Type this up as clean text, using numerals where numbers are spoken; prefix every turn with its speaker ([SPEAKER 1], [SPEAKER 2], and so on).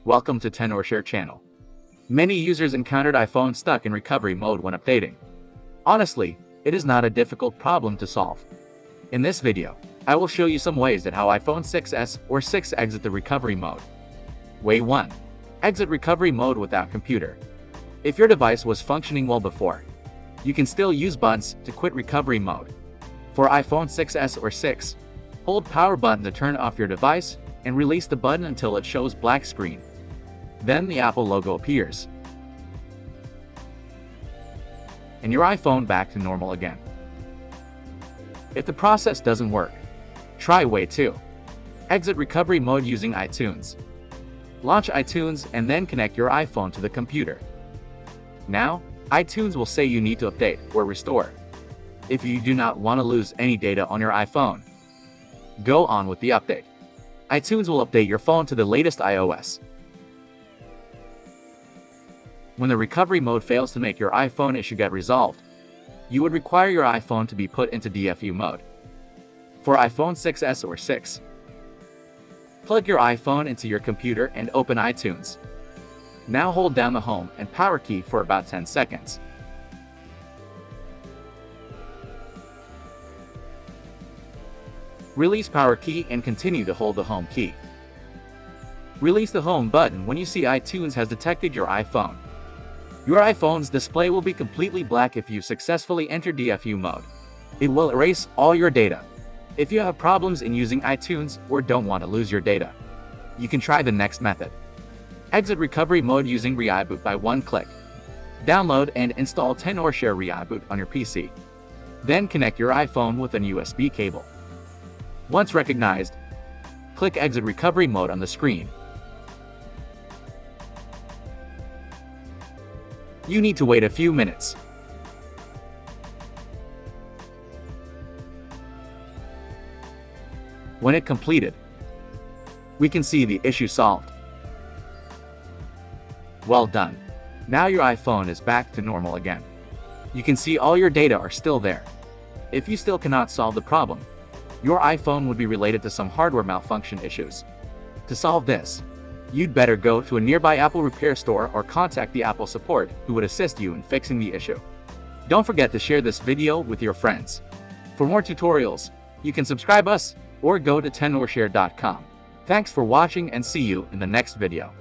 [SPEAKER 1] Welcome to TenorShare channel. Many users encountered iPhone stuck in recovery mode when updating. Honestly, it is not a difficult problem to solve. In this video, I will show you some ways that how iPhone 6s or 6 exit the recovery mode. Way 1. Exit recovery mode without computer. If your device was functioning well before, you can still use buttons to quit recovery mode. For iPhone 6s or 6, hold power button to turn off your device and release the button until it shows black screen. Then the Apple logo appears, and your iPhone back to normal again. If the process doesn't work, try way 2. Exit recovery mode using iTunes. Launch iTunes and then connect your iPhone to the computer. Now, iTunes will say you need to update or restore. If you do not want to lose any data on your iPhone, go on with the update. iTunes will update your phone to the latest iOS. When the recovery mode fails to make your iPhone issue get resolved, you would require your iPhone to be put into DFU mode. For iPhone 6s or 6, plug your iPhone into your computer and open iTunes. Now hold down the home and power key for about 10 seconds. Release power key and continue to hold the home key. Release the home button when you see iTunes has detected your iPhone. Your iPhone's display will be completely black if you successfully enter DFU mode. It will erase all your data. If you have problems in using iTunes or don't want to lose your data, you can try the next method. Exit recovery mode using ReiBoot by one click. Download and install TenorShare ReiBoot on your PC. Then connect your iPhone with an USB cable. Once recognized, click Exit Recovery Mode on the screen. You need to wait a few minutes. When it completed, we can see the issue solved. Well done. Now your iPhone is back to normal again. You can see all your data are still there. If you still cannot solve the problem, your iPhone would be related to some hardware malfunction issues. To solve this, you'd better go to a nearby Apple repair store or contact the Apple support who would assist you in fixing the issue. Don't forget to share this video with your friends. For more tutorials, you can subscribe us or go to tenorshare.com. Thanks for watching and see you in the next video.